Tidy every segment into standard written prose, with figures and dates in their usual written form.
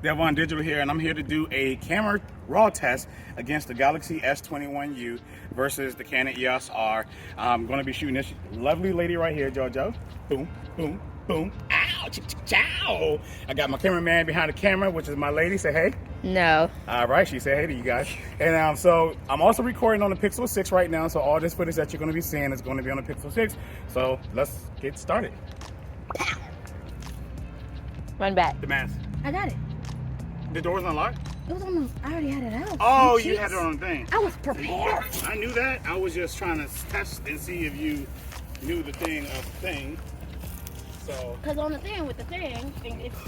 Devon Digital here, and I'm here to do a camera raw test against the Galaxy S21U versus the Canon EOS R. I'm going to be shooting this lovely lady right here, JoJo. Boom, boom, boom. Ow, chow. I got my cameraman behind the camera, which is my lady. Say hey. No. All right, she said hey to you guys. And so I'm also recording on the Pixel 6 right now, so all this footage that you're going to be seeing is going to be on the Pixel 6. So let's get started. Run back. The mask. I got it. The door's unlocked? It was on the, I already had it out. Oh, you had it on the thing. I was prepared. I knew that. I was just trying to test and see if you knew the thing of the thing. So, Cause on the thing with the thing,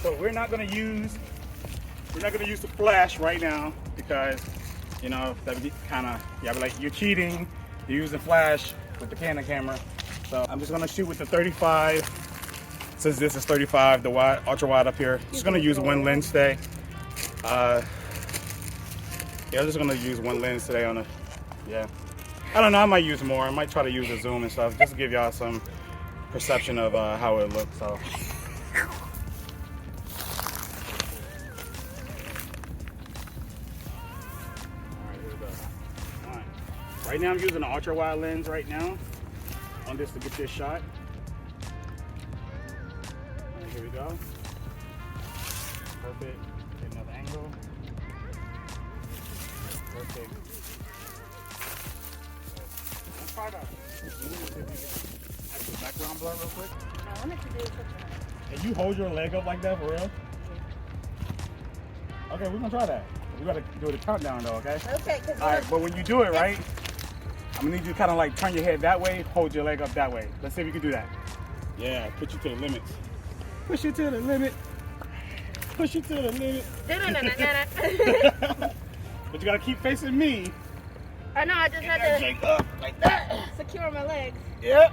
so we're not gonna use the flash right now because you know that'd be kind of be like you're cheating. You're using flash with the Canon camera. So I'm just gonna shoot with the 35. Since this is 35, the wide, ultra wide up here. Just gonna use one lens today. Yeah, I'm just gonna use one lens today on the, yeah. I don't know, I might use more. I might try to use a zoom and stuff just to give y'all some perception of how it looks, so. All right, here we go. All right. Right now I'm using an ultra wide lens right now on this to get this shot. And here we go. Perfect. Get another angle. Perfect. Let's try that. Actual background blur real quick. I wanted to do it. And you hold your leg up like that for real? Okay, we're gonna try that. We gotta do the countdown though, okay? Okay, cause All right, but when you do it, right, I'm gonna need you to kind of like turn your head that way, hold your leg up that way. Let's see if you can do that. Yeah, put you to the limits. Push you to the limit. Push you to the limit. But you gotta keep facing me. I know, I just You had gotta to shake up like that. secure my legs. Yep.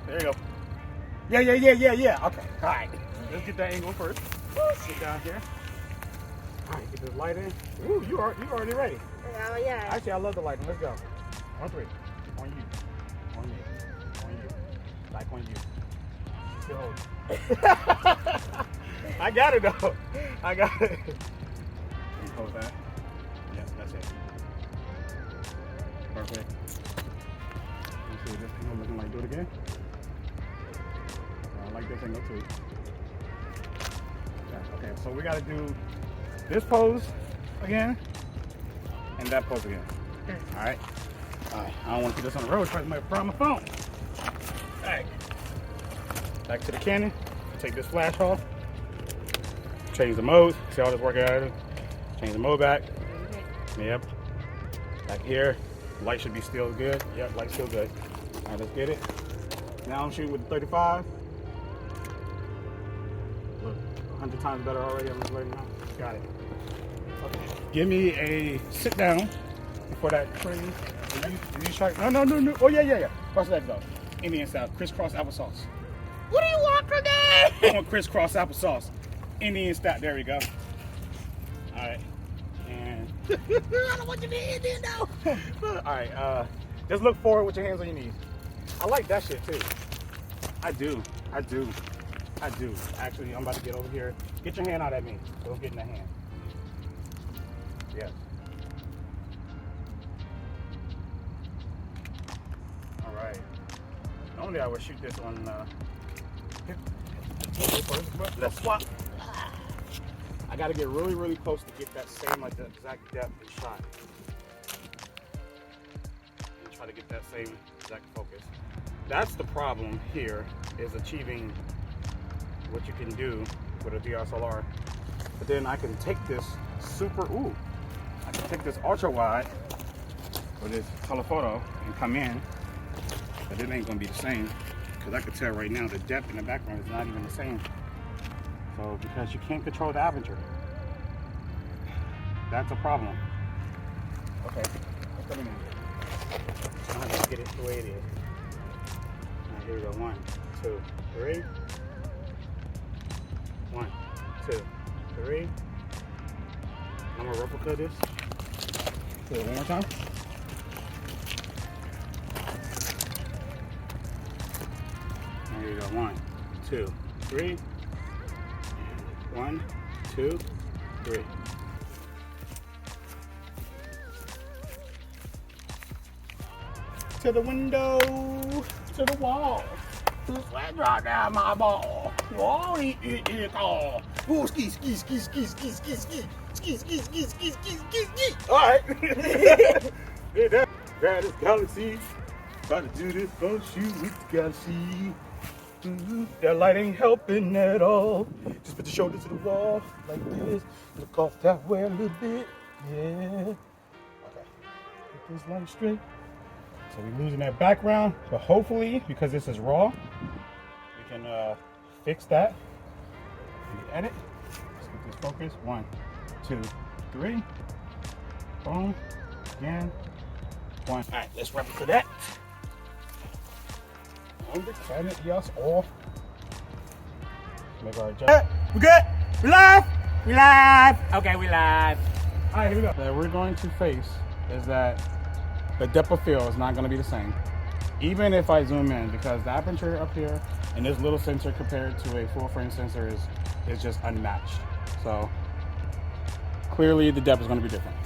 There you go. Yeah. Okay. All right. Let's get that angle first. Get down here. All right. Get this light in. Ooh, you already ready. Oh yeah. Actually, I love the lighting. Let's go. On three. On you. On me. On you. Like on you. Still hold it. I got it though. I got it. Hold that. Yes, that's it. Perfect. Let's see what this angle looking like. Do it again. I like this angle too. Okay, so we gotta do this pose again and that pose again. Alright. Alright. I don't want to put this on the road. Try to make my phone. Alright. Back to the Canon. Take this flash off. Change the mode. See how this working out? Change the mode back. Yep. Back here. Light should be still good. Yep, light's still good. Alright, let's get it. Now I'm shooting with the 35. Look, 100 times better already on this right now. Got it. Okay. Give me a sit down before that tree. You strike. No. Oh yeah. Watch that go. Indian style. Crisscross applesauce. What do you want from me? I want crisscross applesauce. Indian style. There we go. Alright. And I don't want you to be Indian though. alright, just look forward with your hands on your knees. I like that shit too. I do. Actually, I'm about to get over here. Get your hand out at me. Don't get in that hand. Yes. Alright. Normally I would shoot this on let's swap. I gotta get really close to get that same, like the exact depth and shot. And try to get that same exact focus. That's the problem here, is achieving what you can do with a DSLR. But then I can take this I can take this ultra wide with this telephoto and come in, but it ain't gonna be the same. Because I can tell right now the depth in the background is not even the same. So, because you can't control the aperture. That's a problem. Okay, let's come in. I'm gonna get it the way it is. Alright, here we go. 1, 2, 3. 1, 2, 3. I'm gonna replica this. Do it one more time. And here we go. 1, 2, 3. 1, 2, 3. To the window, to the wall. Sweat drop down my ball. Oh, oh. Ooh, ski, ski, ski, ski, ski, ski, ski, ski, ski, ski, ski, ski, ski, ski. All right. Yeah, that is galaxy. About to do this photo shoot with the galaxy. That light ain't helping at all. Just put the shoulder to the wall like this. Look off that way a little bit. Yeah. Okay. Get this light straight. So we're losing that background, but hopefully, because this is raw, we can fix that. Edit. Let's get this focus. 1, 2, 3. Boom. Again. 1. All right, let's wrap it to that. On the Canon EOS off. Make our adjustment. We good? We live? We live. Okay, we live. All right, here we go. That we're going to face is that the depth of field is not going to be the same, even if I zoom in, because the aperture up here and this little sensor compared to a full frame sensor is just unmatched. So clearly the depth is going to be different.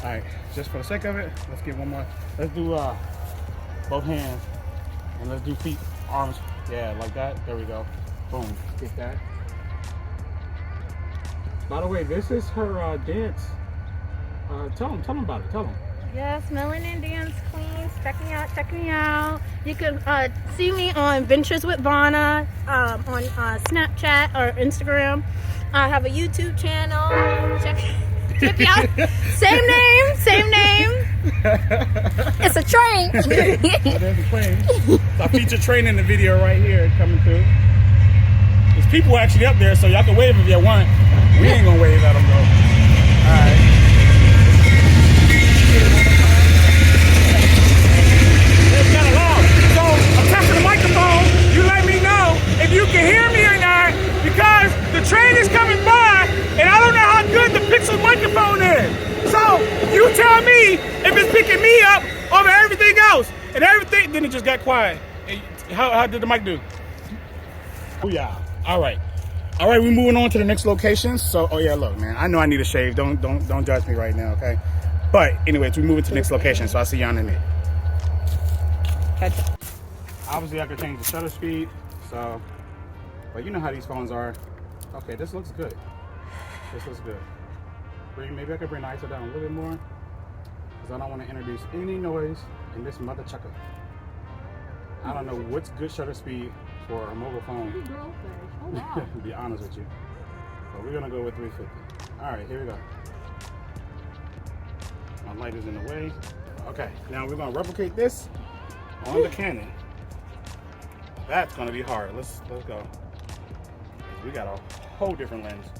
All right, just for the sake of it, let's get one more. Let's do both hands, and let's do feet, arms. Yeah, like that. There we go. Boom. Get that. By the way, this is her dance. Tell them about it. Tell them. Yes, Melanin Dance Queens. Check me out. You can see me on Ventures with Vonna on Snapchat or Instagram. I have a YouTube channel. Check me out. Same name. It's a train. Oh, there's a train. So I feature train in the video right here coming through. There's people actually up there, so y'all can wave if you want. We ain't gonna wave at them though. All right. So I'm testing the microphone. You let me know if you can hear me or not, because the train is coming by and I don't know how good the Pixel microphone is. So you tell me if it's picking me up over everything else. And everything, then it just got quiet. How did the mic do? Oh yeah. All right, we're moving on to the next location. So, oh yeah, look, man, I know I need a shave. Don't judge me right now, okay? But anyways, we're moving to the next location, so I'll see y'all in a minute. Obviously, I could change the shutter speed, so, but you know how these phones are. Okay, this looks good. Maybe I could bring the ISO down a little bit more, because I don't want to introduce any noise in this mother chucker. I don't know what's good shutter speed for a mobile phone. To be honest with you. But we're gonna go with 350. Alright, here we go. My light is in the way. Okay, now we're gonna replicate this on the Canon. That's gonna be hard. Let's go. We got a whole different lens.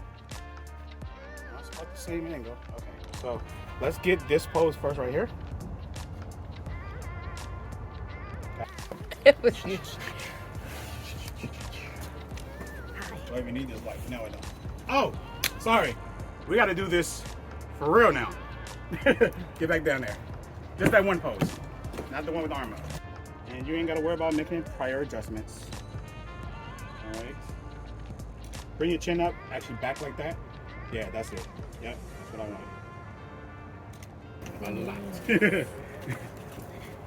It's about the same angle. Okay, so let's get this pose first right here. Do I even need this light? No, I don't. Oh, sorry. We got to do this for real now. Get back down there. Just that one pose, not the one with the arm up. And you ain't got to worry about making prior adjustments. All right. Bring your chin up, actually back like that. Yeah, that's it. Yep, that's what I want.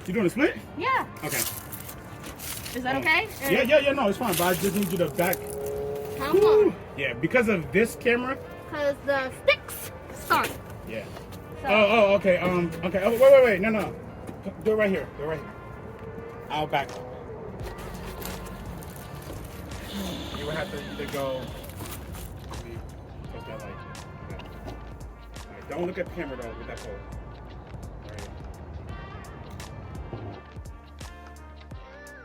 You doing a split? Yeah. Okay. Is that okay? Yeah, no, it's fine. But I just need you to back. How come? Yeah, because of this camera. Because the sticks start. Yeah. So. Oh, okay. Okay. Oh, wait. No. Do it right here. I'll back up. You would have to either go. Touch that light. Okay. All right, don't look at the camera though with that pose. There you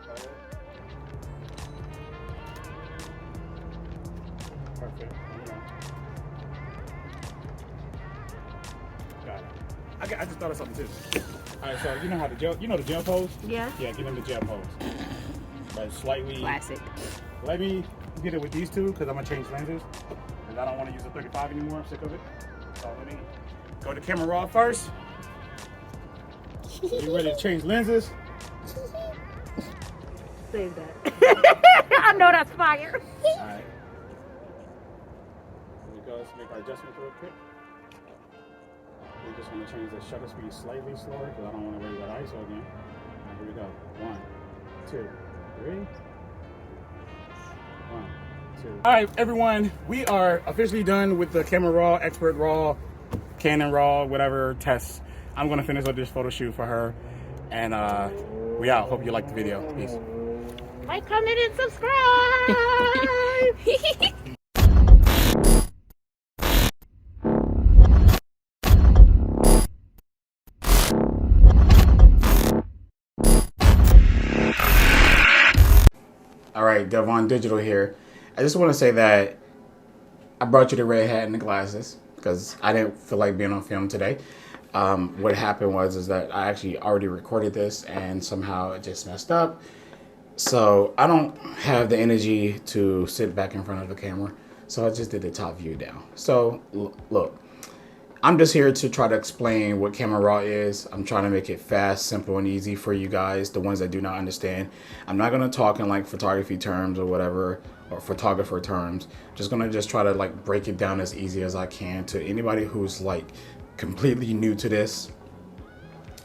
go. Perfect. Got it. I just thought of something too. All right, so you know how the gel pose? Yeah. Yeah, give them the gel pose. But slightly. Classic. Let me get it with these two because I'm gonna change lenses, and I don't want to use the 35 anymore. I'm sick of it. So let me go to camera raw first. You ready to change lenses? Save that. I know that's fire. All right. Here we go. let's make our adjustment real quick. We're just going to change the shutter speed slightly slower because I don't want to raise that ISO again. Here we go. 1, 2, 3. 1, 2. All right, everyone, we are officially done with the Camera Raw, Expert Raw, Canon Raw, whatever tests. I'm going to finish up this photo shoot for her, and we out. Hope you liked the video. Peace. Like, comment, and subscribe. All right, Devon Digital here. I just want to say that I brought you the red hat and the glasses because I didn't feel like being on film today. What happened was that I actually already recorded this and somehow it just messed up. So I don't have the energy to sit back in front of the camera. So I just did the top view down. So look, I'm just here to try to explain what Camera Raw is. I'm trying to make it fast, simple, and easy for you guys, the ones that do not understand. I'm not going to talk in like photography terms or whatever, or photographer terms. Just going to try to like break it down as easy as I can to anybody who's like completely new to this.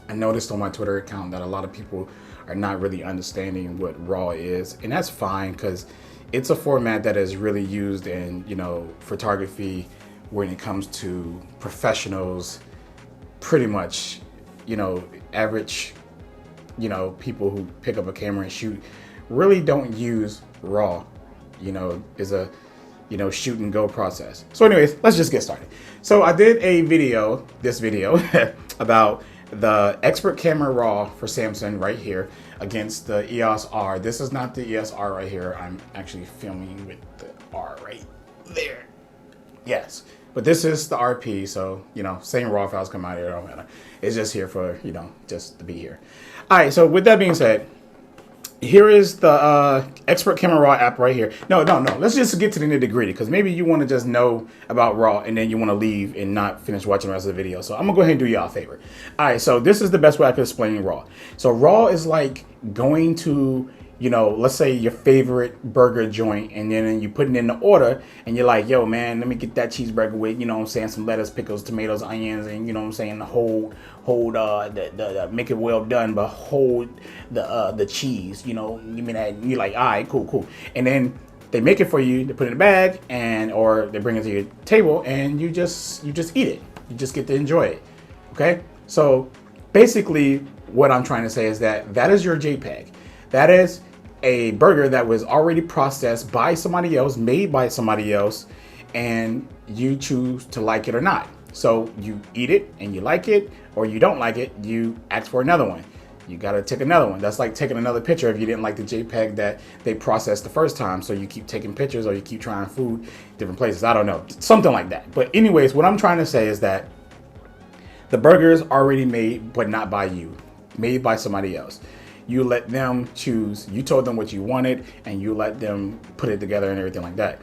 I noticed on my Twitter account that a lot of people are not really understanding what RAW is, and that's fine because it's a format that is really used in, you know, photography when it comes to professionals, pretty much, you know, average, you know, people who pick up a camera and shoot really don't use RAW, you know, is a, you know, shoot and go process. So anyways, let's just get started. So I did a video, this video about the Expert Camera Raw for Samsung right here against the EOS R. This is not the EOS R right here. I'm actually filming with the R right there. Yes, but this is the RP, so, you know, same RAW files come out here, it don't matter. It's just here for, you know, just to be here. All right, so with that being said, here is the Expert Camera Raw app right here. No, let's just get to the nitty gritty because maybe you want to just know about RAW and then you want to leave and not finish watching the rest of the video. So I'm gonna go ahead and do y'all a favor. All right, so this is the best way I can explain RAW. So RAW is like going to, you know, let's say your favorite burger joint, and then you put it in the order and you're like, yo man, let me get that cheeseburger with, you know what I'm saying, some lettuce, pickles, tomatoes, onions, and you know what I'm saying, the hold the make it well done, but hold the cheese, you know, give me that, and you're like, all right, cool. And then they make it for you, they put it in a bag, and or they bring it to your table and you just eat it. You just get to enjoy it. Okay? So basically what I'm trying to say is that is your JPEG. That is a burger that was already processed by somebody else, made by somebody else, and you choose to like it or not. So you eat it and you like it, or you don't like it, you ask for another one. You gotta take another one. That's like taking another picture if you didn't like the JPEG that they processed the first time. So you keep taking pictures or you keep trying food different places. I don't know, something like that. But anyways, what I'm trying to say is that the burger is already made, but not by you, made by somebody else. You let them choose. You told them what you wanted and you let them put it together and everything like that.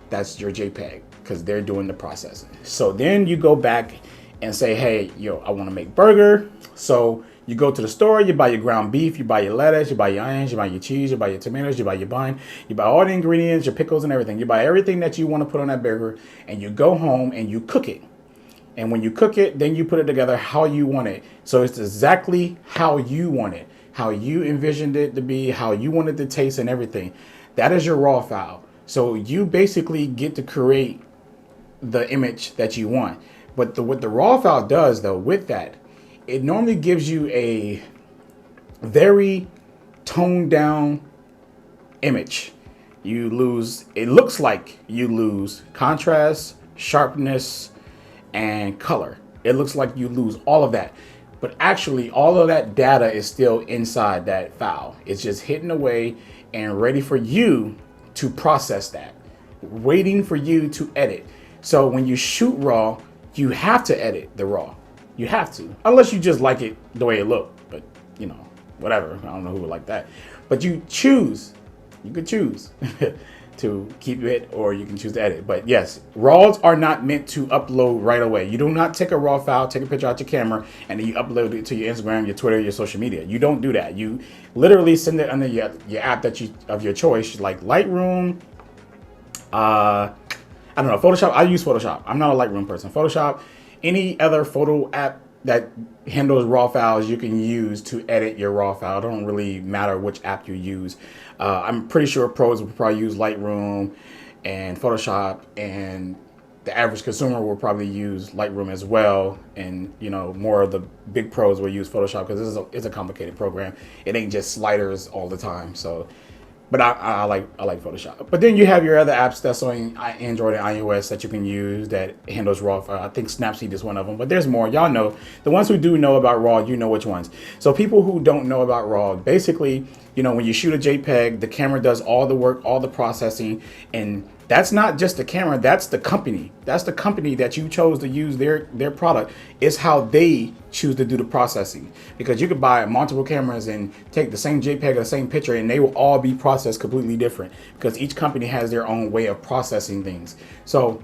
That's your JPEG because they're doing the processing. So then you go back and say, hey, yo, I want to make burger. So you go to the store, you buy your ground beef, you buy your lettuce, you buy your onions, you buy your cheese, you buy your tomatoes, you buy your bun, you buy all the ingredients, your pickles and everything. You buy everything that you want to put on that burger and you go home and you cook it. And when you cook it, then you put it together how you want it. So it's exactly how you want it, how you envisioned it to be, how you want it to taste and everything. That is your RAW file. So you basically get to create the image that you want. But what the RAW file does though, with that, it normally gives you a very toned down image. You lose, it looks like you lose contrast, sharpness, and color. It looks like you lose all of that. But actually, all of that data is still inside that file. It's just hidden away and ready for you to process that, waiting for you to edit. So when you shoot RAW, you have to edit the RAW. You have to, unless you just like it the way it looked. But you know, whatever. I don't know who would like that. But you choose. You could choose to keep it, or you can choose to edit. But yes, RAWs are not meant to upload right away. You do not take a RAW file, take a picture out your camera, and then you upload it to your Instagram, your Twitter, your social media. You don't do that. You literally send it under your app that you of your choice, like Lightroom. I don't know, Photoshop, I use Photoshop. I'm not a Lightroom person. Photoshop, any other photo app that handles raw files you can use to edit your raw file. It don't really matter which app you use. I'm pretty sure pros will probably use Lightroom and Photoshop, and the average consumer will probably use Lightroom as well. And you know, more of the big pros will use Photoshop because it's a complicated program. It ain't just sliders all the time. So, but I like Photoshop. But then you have your other apps that's on Android and iOS that you can use that handles RAW. I think Snapseed is one of them, but there's more. Y'all know, the ones who do know about RAW, you know which ones. So people who don't know about RAW, basically, you know, when you shoot a JPEG, the camera does all the work, all the processing, and that's not just the camera, that's the company. That's the company that you chose to use their product. It's how they choose to do the processing. Because you could buy multiple cameras and take the same JPEG or the same picture and they will all be processed completely different because each company has their own way of processing things. So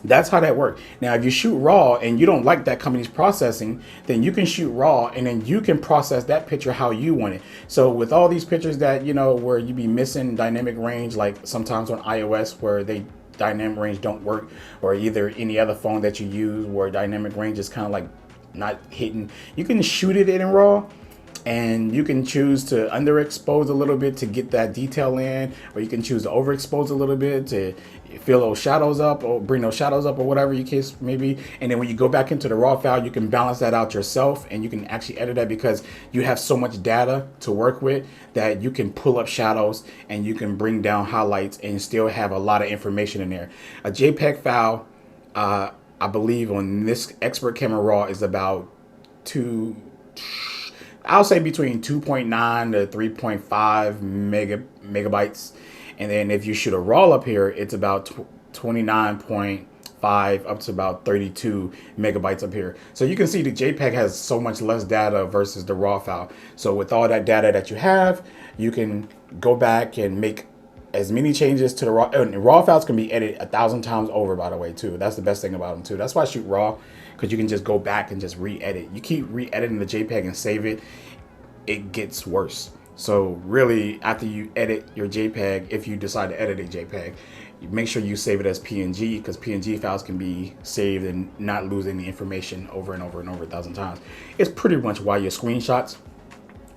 that's how that works. Now, if you shoot RAW and you don't like that company's processing, then you can shoot RAW and then you can process that picture how you want it. So with all these pictures that, you know, where you be missing dynamic range, like sometimes on iOS where dynamic range don't work, or either any other phone that you use where dynamic range is kind of like not hitting, you can shoot it in RAW. And you can choose to underexpose a little bit to get that detail in, or you can choose to overexpose a little bit to fill those shadows up or bring those shadows up or whatever your case may be. And then when you go back into the RAW file, you can balance that out yourself and you can actually edit that because you have so much data to work with that you can pull up shadows and you can bring down highlights and still have a lot of information in there. A JPEG file, I believe on this expert camera RAW is about I'll say between 2.9 to 3.5 megabytes. And then if you shoot a RAW up here, it's about 29.5 up to about 32 megabytes up here. So you can see the JPEG has so much less data versus the RAW file. So with all that data that you have, you can go back and make as many changes to the RAW. And RAW files can be edited 1,000 times over, by the way, too. That's the best thing about them, too. That's why I shoot RAW, because you can just go back and just re-edit. You keep re-editing the JPEG and save it, it gets worse. So really, after you edit your JPEG, if you decide to edit a JPEG, you make sure you save it as PNG, because PNG files can be saved and not lose any information over and over and over 1,000 times. It's pretty much why your screenshots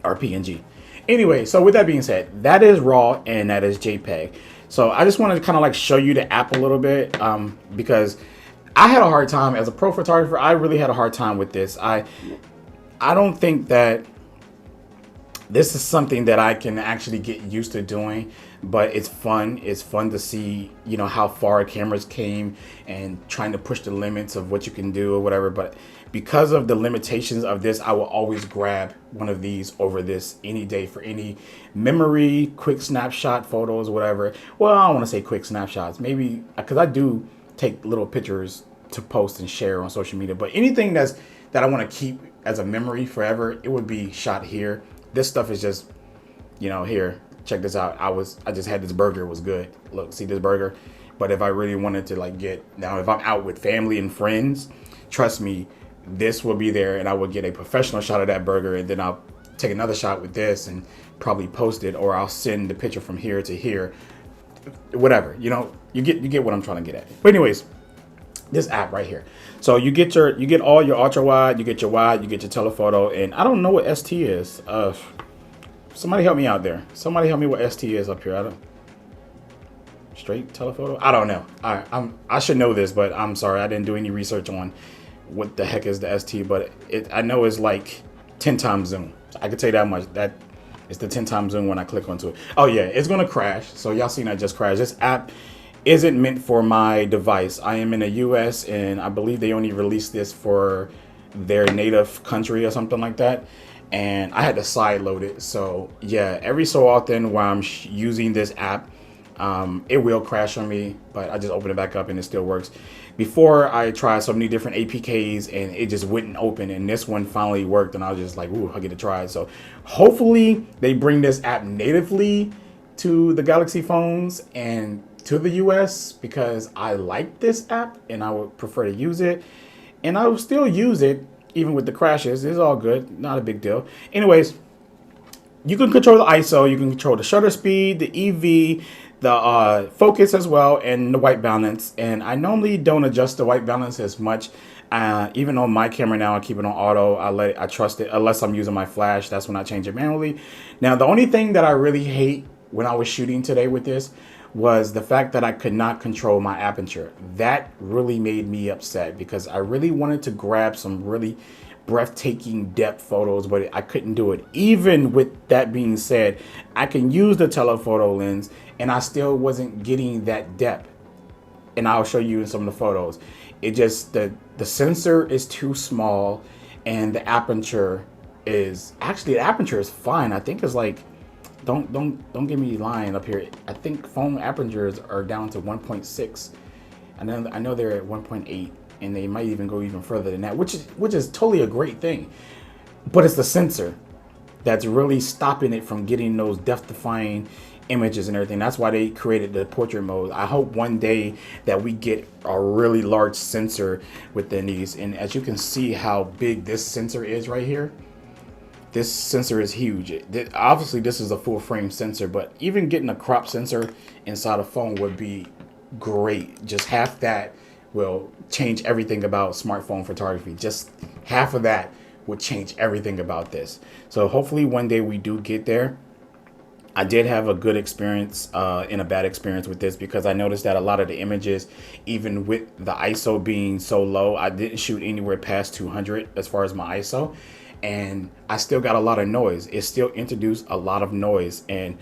are PNG. Anyway, so with that being said, that is RAW and that is JPEG. So I just wanted to kind of like show you the app a little bit because I had a hard time as a pro photographer. I really had a hard time with this. I don't think that this is something that I can actually get used to doing, but it's fun. It's fun to see, you know, how far cameras came and trying to push the limits of what you can do or whatever. But because of the limitations of this, I will always grab one of these over this any day for any memory, quick snapshot photos, whatever. Well, I don't want to say quick snapshots, maybe because I do take little pictures to post and share on social media. But anything that I want to keep as a memory forever, it would be shot here. This stuff is just, you know, here, check this out. I just had this burger, it was good. Look, see this burger? But if I really wanted to like now if I'm out with family and friends, trust me, this will be there and I will get a professional shot of that burger, and then I'll take another shot with this and probably post it, or I'll send the picture from here to here, whatever. You know, you get what I'm trying to get at. But anyways, this app right here. So you get all your ultra wide, you get your wide, you get your telephoto, and I don't know what ST is. Somebody help me out there. Somebody help me what ST is up here. Straight telephoto? I don't know. I should know this, but I'm sorry, I didn't do any research on what the heck is the ST, but I know it's like 10 times zoom. I can tell you that much. That is the 10 times zoom when I click onto it. Oh yeah, it's gonna crash. So y'all seen that just crash. This app isn't meant for my device. I am in the US and I believe they only released this for their native country or something like that. And I had to side load it. So yeah, every so often while I'm using this app, it will crash on me, but I just open it back up and it still works. Before I tried so many different APKs and it just wouldn't open, and this one finally worked and I was just like, ooh, I get to try it. So hopefully they bring this app natively to the Galaxy phones and to the US, because I like this app and I would prefer to use it, and I will still use it even with the crashes. It's all good, not a big deal. Anyways, you can control the ISO, you can control the shutter speed, the EV, the focus as well, and the white balance. And I normally don't adjust the white balance as much. Even on my camera now, I keep it on auto. I trust it unless I'm using my flash. That's when I change it manually. Now, the only thing that I really hate when I was shooting today with this was the fact that I could not control my aperture. That really made me upset because I really wanted to grab some really breathtaking depth photos, but I couldn't do it. Even with that being said, I can use the telephoto lens and I still wasn't getting that depth. And I'll show you in some of the photos. It just, the sensor is too small, and the aperture is, actually the aperture is fine. I think it's like, don't get me lying up here. I think phone apertures are down to 1.6. And then I know they're at 1.8. And they might even go even further than that, which is totally a great thing. But it's the sensor that's really stopping it from getting those depth-defying images and everything. That's why they created the portrait mode. I hope one day that we get a really large sensor within these. And as you can see how big this sensor is right here, this sensor is huge. Obviously, this is a full-frame sensor, but even getting a crop sensor inside a phone would be great. Just half that will change everything about smartphone photography. Just half of that would change everything about this. So hopefully one day we do get there. I did have a good experience and a bad experience with this because I noticed that a lot of the images, even with the ISO being so low, I didn't shoot anywhere past 200 as far as my ISO, and I still got a lot of noise. It still introduced a lot of noise, and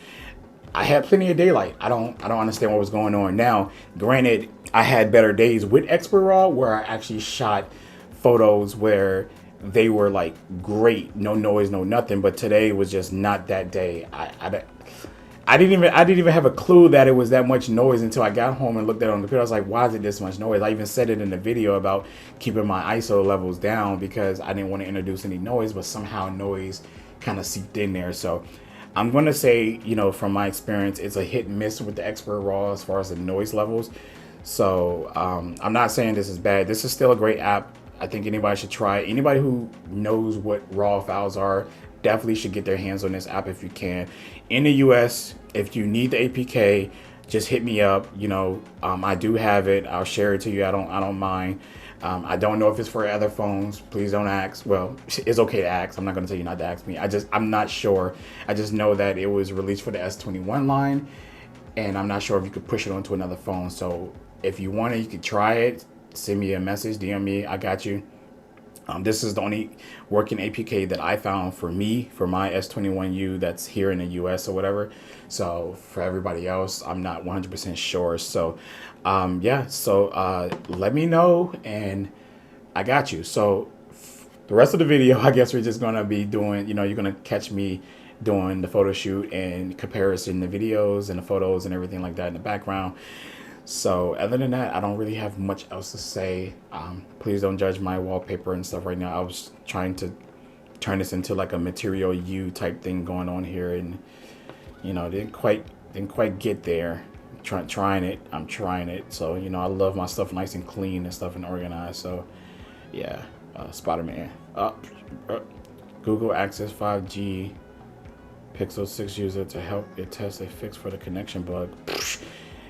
I had plenty of daylight. I don't understand what was going on. Now, granted, I had better days with Expert Raw where I actually shot photos where they were like great, no noise, no nothing. But today was just not that day. I didn't even have a clue that it was that much noise until I got home and looked at it on the computer. I was like, why is it this much noise? I even said it in the video about keeping my ISO levels down because I didn't want to introduce any noise, but somehow noise kind of seeped in there. So I'm going to say, you know, from my experience, it's a hit and miss with the Expert Raw as far as the noise levels. So I'm not saying this is bad. This is still a great app. I think anybody should try it. Anybody who knows what RAW files are definitely should get their hands on this app if you can. In the US, if you need the APK, just hit me up. You know, I do have it. I'll share it to you. I don't mind. I don't know if it's for other phones. Please don't ask. Well, it's okay to ask. I'm not going to tell you not to ask me. I'm not sure. I just know that it was released for the S21 line, and I'm not sure if you could push it onto another phone. So if you want it, you could try it. Send me a message, DM me. I got you. This is the only working APK that I found for me, for my S21U that's here in the US or whatever. So for everybody else, I'm not 100% sure. So yeah, so let me know and I got you. So the rest of the video, I guess we're just gonna be doing, you know, you're gonna catch me doing the photo shoot and comparison the videos and the photos and everything like that in the background. So other than that, I don't really have much else to say. Please don't judge my wallpaper and stuff right now. I was trying to turn this into like a Material U type thing going on here, and you know, didn't quite get there. Trying it. I'm trying it. So you know, I love my stuff nice and clean and stuff and organized. So yeah, Spider-Man. Google Access 5G Pixel 6 user to help it test a fix for the connection bug.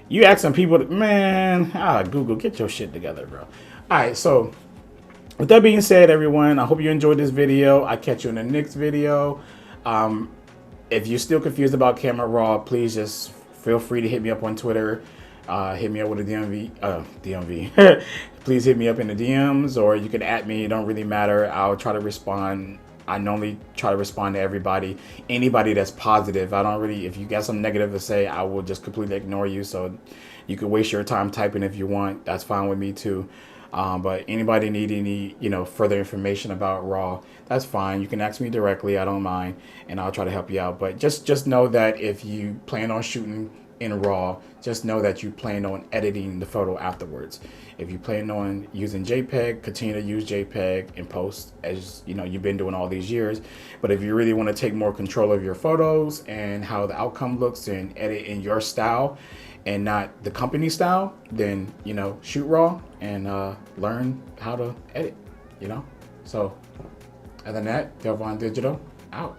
You asking people, man, Google, get your shit together, bro. All right, so with that being said, everyone, I hope you enjoyed this video. I'll catch you in the next video. If you're still confused about Camera Raw, please just feel free to hit me up on Twitter. Hit me up with a DMV. Please hit me up in the DMs, or you can @ me. It don't really matter. I'll try to respond. I normally try to respond to everybody, anybody that's positive. I don't really, if you got something negative to say, I will just completely ignore you. So you can waste your time typing if you want. That's fine with me too. But anybody need any, you know, further information about RAW, that's fine. You can ask me directly. I don't mind, and I'll try to help you out. But just know that if you plan on shooting in RAW, just know that you plan on editing the photo afterwards. If you plan on using JPEG, continue to use JPEG in post, as you know you've been doing all these years. But if you really want to take more control of your photos and how the outcome looks and edit in your style and not the company style, then you know, shoot RAW and learn how to edit, you know. So other than that, Delvon Digital out.